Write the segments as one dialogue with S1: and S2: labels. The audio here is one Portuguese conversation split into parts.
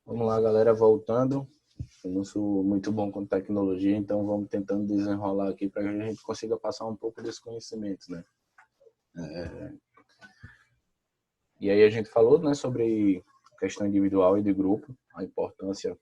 S1: Vamos lá, galera, voltando. Eu não sou muito bom com tecnologia, então vamos tentando desenrolar aqui para que a gente consiga passar um pouco desse conhecimento, né? E aí a gente falou, né, sobre questão individual e de grupo, a importância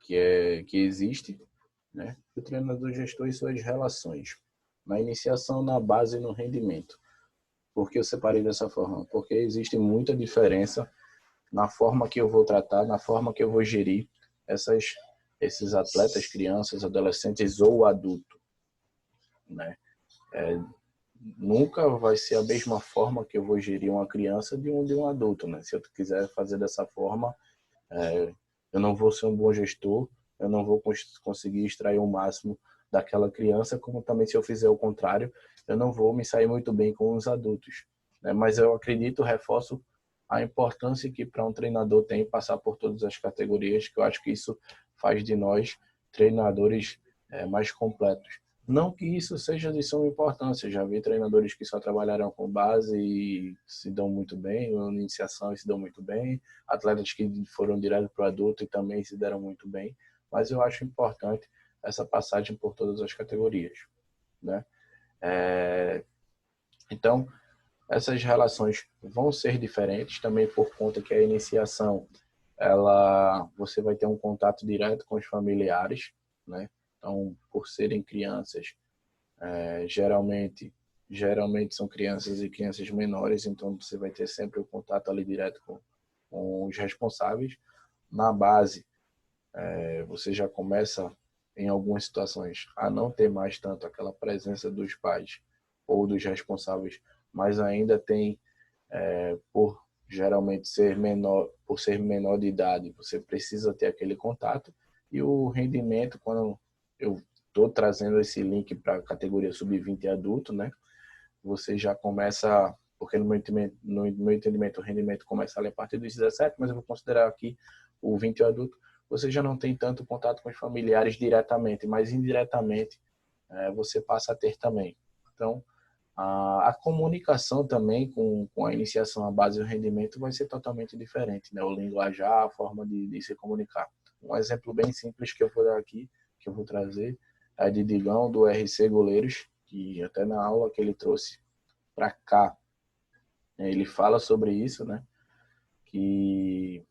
S1: que existe, né? O treinador gestor e suas relações. Na iniciação, na base e no rendimento. Por que eu separei dessa forma? Porque existe muita diferença na forma que eu vou tratar, na forma que eu vou gerir esses atletas, crianças, adolescentes ou adultos, né? Nunca vai ser a mesma forma que eu vou gerir uma criança de um adulto, né? Se eu quiser fazer dessa forma, eu não vou ser um bom gestor, eu não vou conseguir extrair o máximo daquela criança, como também se eu fizer o contrário, eu não vou me sair muito bem com os adultos, né? Mas eu acredito, reforço a importância que para um treinador tem passar por todas as categorias, que eu acho que isso faz de nós treinadores mais completos. Não que isso seja de suma importância, já vi treinadores que só trabalharam com base e se dão muito bem, na iniciação e se dão muito bem, atletas que foram direto para o adulto e também se deram muito bem, mas eu acho importante essa passagem por todas as categorias, né? Então, essas relações vão ser diferentes também por conta que a iniciação, você vai ter um contato direto com os familiares, né? Então, por serem crianças, geralmente são crianças e crianças menores, então você vai ter sempre o contato ali direto com os responsáveis. Na base, você já começa em algumas situações a não ter mais tanto aquela presença dos pais ou dos responsáveis, mas ainda tem, por geralmente por ser menor de idade, você precisa ter aquele contato. E o rendimento, quando eu estou trazendo esse link para a categoria sub-20 adulto, né? Você já começa, porque no meu entendimento o rendimento começa ali a partir dos 17, mas eu vou considerar aqui o 20 adulto, você já não tem tanto contato com os familiares diretamente, mas indiretamente você passa a ter também. Então, a comunicação também com a iniciação, a base e o rendimento vai ser totalmente diferente, né? O linguajar, a forma de se comunicar. Um exemplo bem simples que eu vou dar aqui, que eu vou trazer, é de Digão, do RC Goleiros, que até na aula que ele trouxe para cá, ele fala sobre isso, né? Que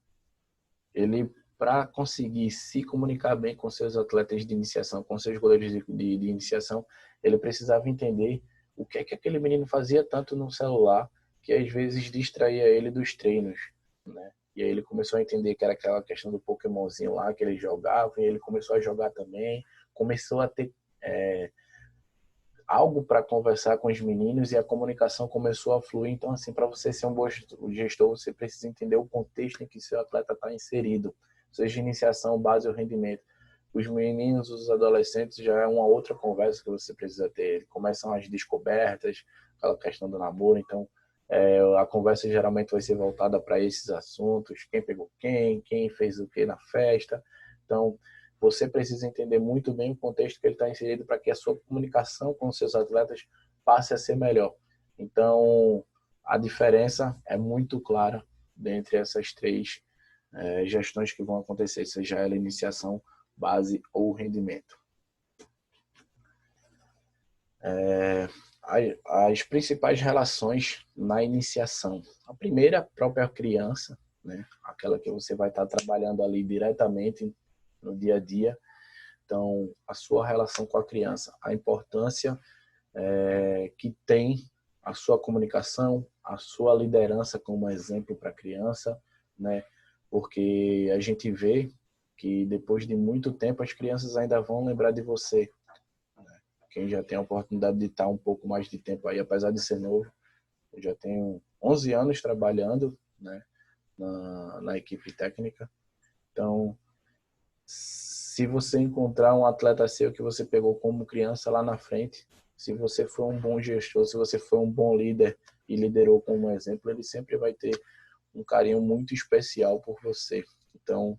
S1: ele, para conseguir se comunicar bem com seus atletas de iniciação, com seus goleiros de iniciação, ele precisava entender o que é que aquele menino fazia tanto no celular que às vezes distraía ele dos treinos, né? E aí ele começou a entender que era aquela questão do Pokémonzinho lá que ele jogava, e ele começou a jogar também, começou a ter algo para conversar com os meninos e a comunicação começou a fluir. Então, assim, para você ser um bom gestor, você precisa entender o contexto em que seu atleta está inserido, seja iniciação, base ou rendimento. Os meninos, os adolescentes, já é uma outra conversa que você precisa ter. Começam as descobertas, aquela questão do namoro. Então, a conversa geralmente vai ser voltada para esses assuntos: quem pegou quem fez o que na festa. Então, você precisa entender muito bem o contexto que ele está inserido para que a sua comunicação com os seus atletas passe a ser melhor. Então, a diferença é muito clara dentre essas três gestões que vão acontecer, seja ela iniciação, base ou rendimento. As principais relações na iniciação. A primeira, a própria criança, né? Aquela que você vai estar trabalhando ali diretamente no dia a dia. Então, a sua relação com a criança, a importância que tem a sua comunicação, a sua liderança como exemplo para a criança, né? Porque a gente vê que depois de muito tempo as crianças ainda vão lembrar de você. Quem já tem a oportunidade de estar um pouco mais de tempo aí, apesar de ser novo, eu já tenho 11 anos trabalhando, né, na equipe técnica. Então, se você encontrar um atleta seu que você pegou como criança lá na frente, se você for um bom gestor, se você for um bom líder e liderou como exemplo, ele sempre vai ter um carinho muito especial por você. Então,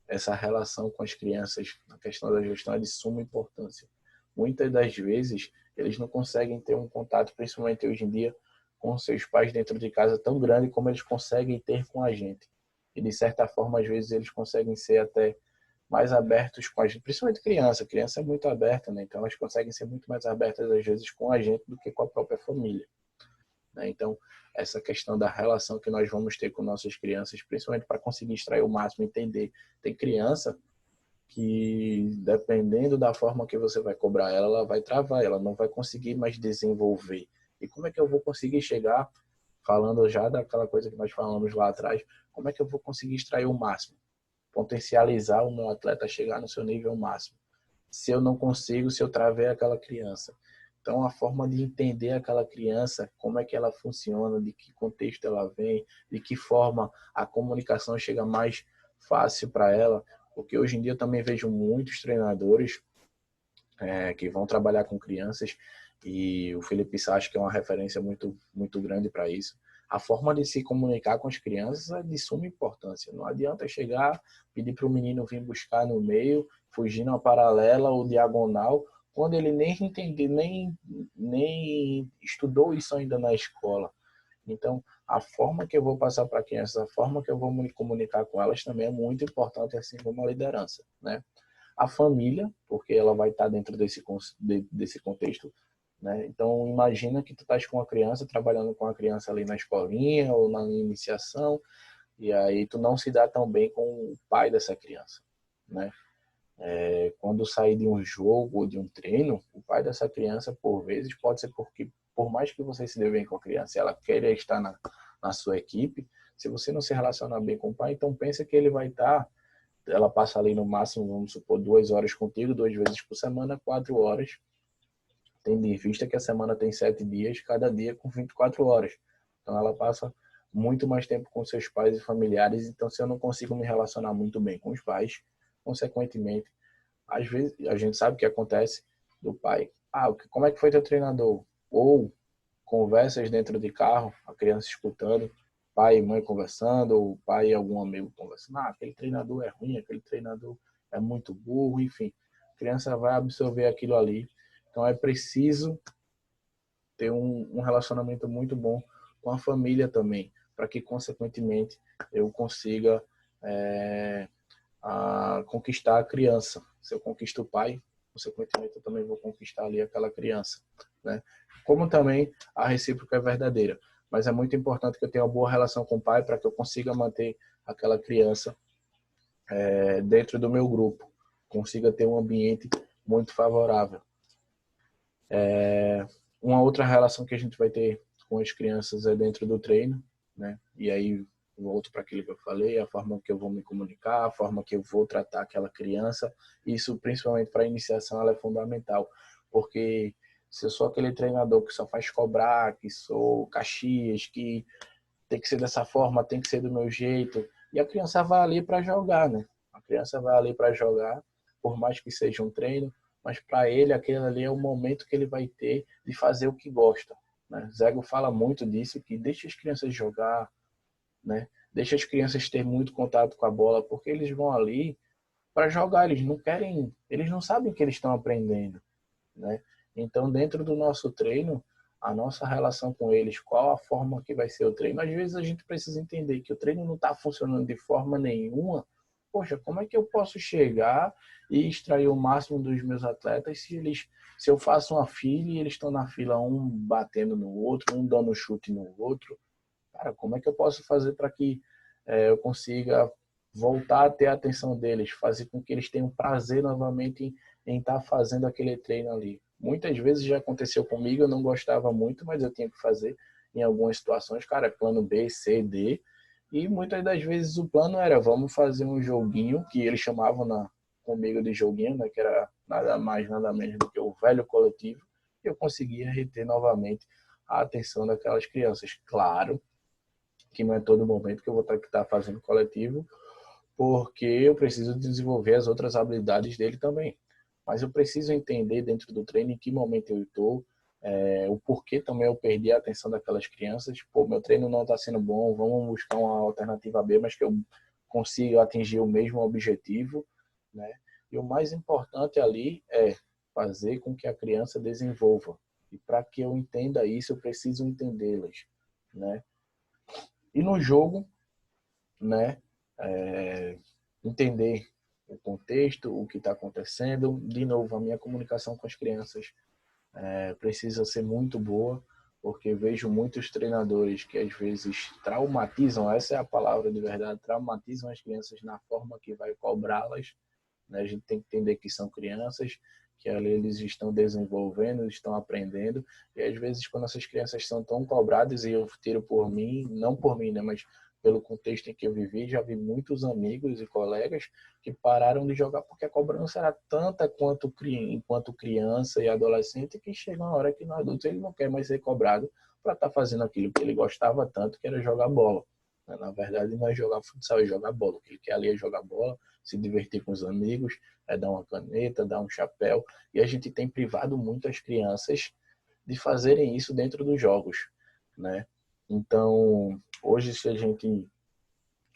S1: essa relação com as crianças, na questão da gestão, é de suma importância. Muitas das vezes, eles não conseguem ter um contato, principalmente hoje em dia, com seus pais dentro de casa tão grande como eles conseguem ter com a gente. e de certa forma, às vezes, eles conseguem ser até mais abertos com a gente, principalmente criança. Criança é muito aberta, né? Então, elas conseguem ser muito mais abertas, às vezes, com a gente do que com a própria família, né? Então, essa questão da relação que nós vamos ter com nossas crianças, principalmente para conseguir extrair o máximo, entender. Tem criança que, dependendo da forma que você vai cobrar ela, ela vai travar, ela não vai conseguir mais desenvolver. E como é que eu vou conseguir chegar, falando já daquela coisa que nós falamos lá atrás, como é que eu vou conseguir extrair o máximo? Potencializar o meu atleta a chegar no seu nível máximo. Se eu não consigo, se eu travei aquela criança. Então, a forma de entender aquela criança, como é que ela funciona, de que contexto ela vem, de que forma a comunicação chega mais fácil para ela, porque hoje em dia eu também vejo muitos treinadores que vão trabalhar com crianças e o Felipe Sá acho que é uma referência muito grande para isso. A forma de se comunicar com as crianças é de suma importância. Não adianta chegar, pedir para o menino vir buscar no meio, fugir na paralela ou diagonal, quando ele nem entendeu, nem estudou isso ainda na escola. Então, a forma que eu vou passar para a criança, a forma que eu vou me comunicar com elas também é muito importante, assim como a liderança, né? A família, porque ela vai estar dentro desse contexto, né? Então, imagina que tu estás com uma criança, trabalhando com a criança ali na escolinha ou na iniciação, e aí tu não se dá tão bem com o pai dessa criança, né? Quando sair de um jogo ou de um treino, o pai dessa criança, por vezes, pode ser porque, por mais que você se dê bem com a criança, ela queira estar na sua equipe, se você não se relacionar bem com o pai, então pensa que ele vai estar, ela passa ali no máximo, vamos supor, 2 horas contigo, 2 vezes por semana, 4 horas, tendo em vista que a semana tem 7 dias, cada dia com 24 horas. Então ela passa muito mais tempo com seus pais e familiares, então se eu não consigo me relacionar muito bem com os pais, consequentemente, às vezes a gente sabe o que acontece do pai. Como é que foi teu treinador? Ou conversas dentro de carro, a criança escutando, pai e mãe conversando, ou pai e algum amigo conversando. Aquele treinador é ruim, aquele treinador é muito burro, enfim. A criança vai absorver aquilo ali. Então é preciso ter um relacionamento muito bom com a família também, para que, consequentemente, eu consiga conquistar a criança. Se eu conquisto o pai, consequentemente, eu também vou conquistar ali aquela criança, né? Como também a recíproca é verdadeira. Mas é muito importante que eu tenha uma boa relação com o pai para que eu consiga manter aquela criança dentro do meu grupo, consiga ter um ambiente muito favorável. Uma outra relação que a gente vai ter com as crianças é dentro do treino, né? E aí volto para aquilo que eu falei, a forma que eu vou me comunicar, a forma que eu vou tratar aquela criança. Isso, principalmente para a iniciação, ela é fundamental, porque se eu sou aquele treinador que só faz cobrar, que sou Caxias, que tem que ser dessa forma, tem que ser do meu jeito, e a criança vai ali para jogar, né? A criança vai ali para jogar, por mais que seja um treino, mas para ele aquele ali é o momento que ele vai ter de fazer o que gosta, né? Zego fala muito disso, que deixa as crianças jogar, né? Deixa as crianças ter muito contato com a bola, porque eles vão ali para jogar, eles não querem, eles não sabem que eles estão aprendendo, né? Então, dentro do nosso treino, a nossa relação com eles, qual a forma que vai ser o treino, às vezes a gente precisa entender que o treino não está funcionando de forma nenhuma. Poxa, como é que eu posso chegar e extrair o máximo dos meus atletas se eu faço uma fila e eles estão na fila, um batendo no outro, um dando chute no outro? Cara, como é que eu posso fazer para que eu consiga voltar a ter a atenção deles, fazer com que eles tenham prazer novamente em estar fazendo aquele treino ali? Muitas vezes já aconteceu comigo, eu não gostava muito, mas eu tinha que fazer em algumas situações, cara, plano B, C, D, e muitas das vezes o plano era, vamos fazer um joguinho, que eles chamavam comigo de joguinho, né, que era nada mais, nada menos do que o velho coletivo, e eu conseguia reter novamente a atenção daquelas crianças. Claro que não é todo momento que eu vou estar fazendo coletivo, porque eu preciso desenvolver as outras habilidades dele também. Mas eu preciso entender dentro do treino em que momento eu estou, o porquê também eu perdi a atenção daquelas crianças. Pô, meu treino não está sendo bom, vamos buscar uma alternativa B, mas que eu consiga atingir o mesmo objetivo, né? E o mais importante ali é fazer com que a criança desenvolva. E para que eu entenda isso, eu preciso entendê-las, né? E no jogo, né? entender o contexto, o que está acontecendo. De novo, a minha comunicação com as crianças precisa ser muito boa, porque vejo muitos treinadores que às vezes traumatizam, essa é a palavra de verdade, traumatizam as crianças na forma que vai cobrá-las, né? A gente tem que entender que são crianças, que ali eles estão desenvolvendo, estão aprendendo, e às vezes quando essas crianças são tão cobradas, e eu tiro por mim, não por mim, né, mas pelo contexto em que eu vivi, já vi muitos amigos e colegas que pararam de jogar porque a cobrança era tanta enquanto criança e adolescente, que chega uma hora que no adulto ele não quer mais ser cobrado para estar fazendo aquilo que ele gostava tanto, que era jogar bola. Na verdade, não é jogar futsal, é jogar bola. O que ele quer ali é jogar bola, se divertir com os amigos, é dar uma caneta, dar um chapéu. E a gente tem privado muito as crianças de fazerem isso dentro dos jogos, né? Então, hoje, se a gente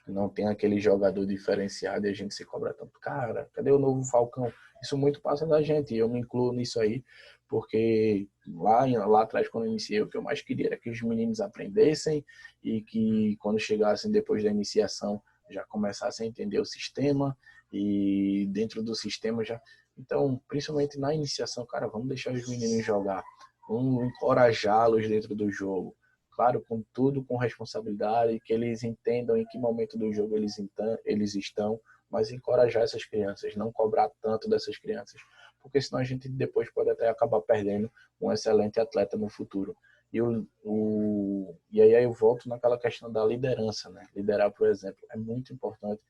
S1: não tem aquele jogador diferenciado e a gente se cobra tanto, cara, cadê o novo Falcão? Isso muito passa da gente, e eu me incluo nisso aí, porque lá atrás, quando eu iniciei, o que eu mais queria era que os meninos aprendessem e que quando chegassem depois da iniciação já começassem a entender o sistema e dentro do sistema já... Então, principalmente na iniciação, cara, vamos deixar os meninos jogar, vamos encorajá-los dentro do jogo, claro, com tudo com responsabilidade, que eles entendam em que momento do jogo eles estão, mas encorajar essas crianças, não cobrar tanto dessas crianças, porque senão a gente depois pode até acabar perdendo um excelente atleta no futuro. E aí eu volto naquela questão da liderança, né? Liderar, por exemplo, é muito importante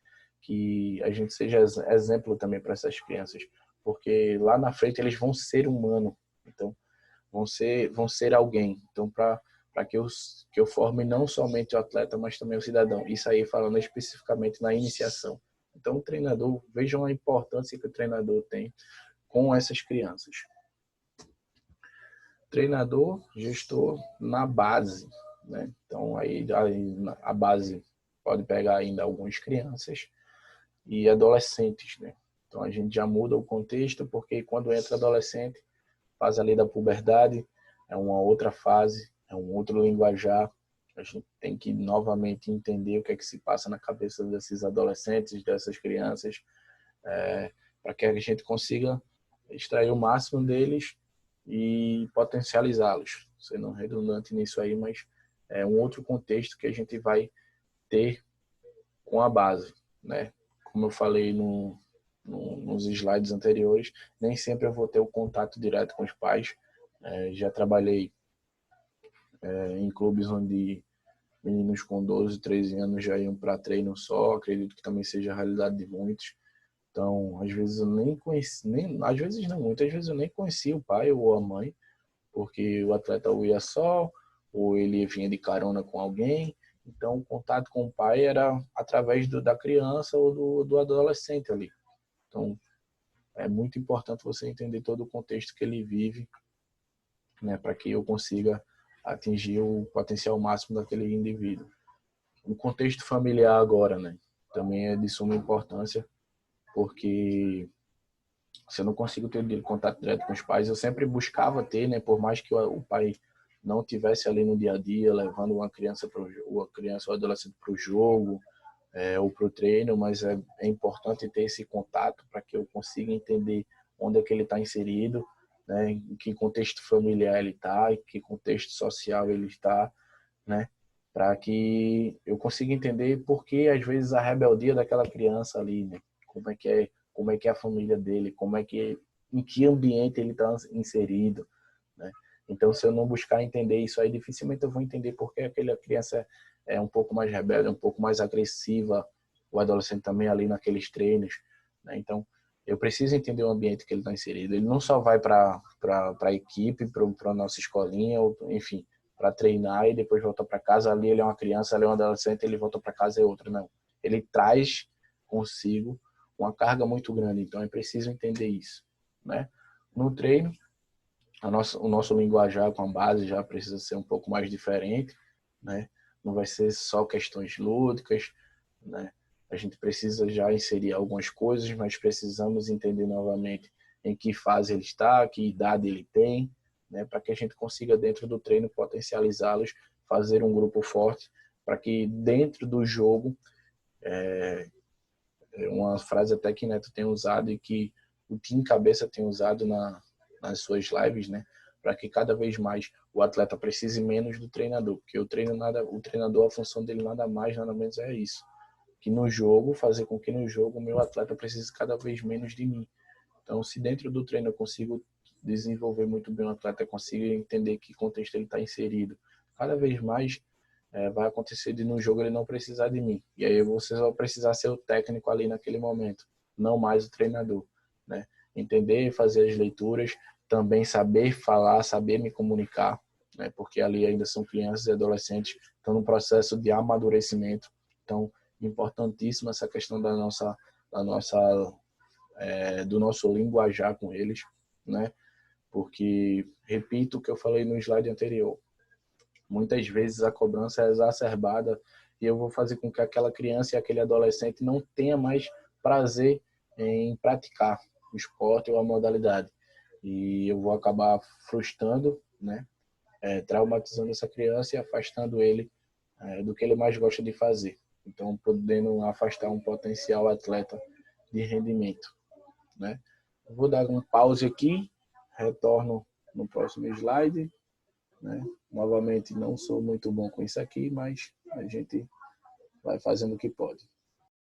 S1: que a gente seja exemplo também para essas crianças, porque lá na frente eles vão ser humano, então vão ser alguém. Então, para que eu forme não somente o atleta, mas também o cidadão. Isso aí falando especificamente na iniciação. Então, o treinador, vejam a importância que o treinador tem com essas crianças. Treinador, gestor na base, né? Então, aí a base pode pegar ainda algumas crianças e adolescentes, né? Então, a gente já muda o contexto, porque quando entra adolescente, fase ali da puberdade, é uma outra fase, é um outro linguajar. A gente tem que novamente entender o que é que se passa na cabeça desses adolescentes, dessas crianças, para que a gente consiga extrair o máximo deles e potencializá-los. Sendo redundante nisso aí, mas é um outro contexto que a gente vai ter com a base, né? Como eu falei nos slides anteriores, nem sempre eu vou ter o contato direto com os pais. Já trabalhei em clubes onde meninos com 12, 13 anos já iam para treino só, acredito que também seja a realidade de muitos. Então, às vezes eu nem conheci, às vezes não, muitas vezes eu nem conhecia o pai ou a mãe, porque o atleta ou ia só, ou ele vinha de carona com alguém. Então, o contato com o pai era através da criança ou do adolescente ali. Então, é muito importante você entender todo o contexto que ele vive, né, para que eu consiga atingir o potencial máximo daquele indivíduo. O contexto familiar agora, né, também é de suma importância, porque se eu não consigo ter contato direto com os pais, eu sempre buscava ter, né, por mais que o pai não tivesse ali no dia a dia levando uma criança ou adolescente para o jogo, ou para o treino, mas é importante ter esse contato para que eu consiga entender onde é que ele está inserido, né, em que contexto familiar ele está, em que contexto social ele está, né, para que eu consiga entender por que às vezes a rebeldia daquela criança ali, né, como é que é a família dele, em que ambiente ele está inserido, né? Então, se eu não buscar entender isso aí, dificilmente eu vou entender por que aquela criança é um pouco mais rebelde, um pouco mais agressiva, o adolescente também ali naqueles treinos, né? Então, eu preciso entender o ambiente que ele está inserido. Ele não só vai para a equipe, para a nossa escolinha, ou, enfim, para treinar e depois volta para casa. Ali ele é uma criança, ali é um adolescente, ele volta para casa é outro. Não. Ele traz consigo uma carga muito grande. Então, é preciso entender isso, né? No treino, o nosso linguajar com a base já precisa ser um pouco mais diferente, né? Não vai ser só questões lúdicas, né? A gente precisa já inserir algumas coisas, mas precisamos entender novamente em que fase ele está, que idade ele tem, né? Para que a gente consiga dentro do treino potencializá-los, fazer um grupo forte, para que dentro do jogo Uma frase até que Neto tem usado e que o Team Cabeça tem usado nas suas lives, né? Para que cada vez mais o atleta precise menos do treinador, porque o treinador, a função dele nada mais, nada menos é isso, que no jogo, fazer com que no jogo o meu atleta precise cada vez menos de mim. Então, se dentro do treino eu consigo desenvolver muito bem o atleta, consigo entender que contexto ele está inserido, cada vez mais vai acontecer de no jogo ele não precisar de mim. E aí você vai precisar ser o técnico ali naquele momento, não mais o treinador, né? Entender, fazer as leituras, também saber falar, saber me comunicar, né? Porque ali ainda são crianças e adolescentes, estão no processo de amadurecimento. Então, importantíssima essa questão do nosso linguajar com eles, né? Porque, repito o que eu falei no slide anterior, muitas vezes a cobrança é exacerbada e eu vou fazer com que aquela criança e aquele adolescente não tenha mais prazer em praticar o esporte ou a modalidade. E eu vou acabar frustrando, né? Traumatizando essa criança e afastando ele do que ele mais gosta de fazer. Então, podendo afastar um potencial atleta de rendimento, né? Eu vou dar um pause aqui, retorno no próximo slide, né? Novamente, não sou muito bom com isso aqui, mas a gente vai fazendo o que pode.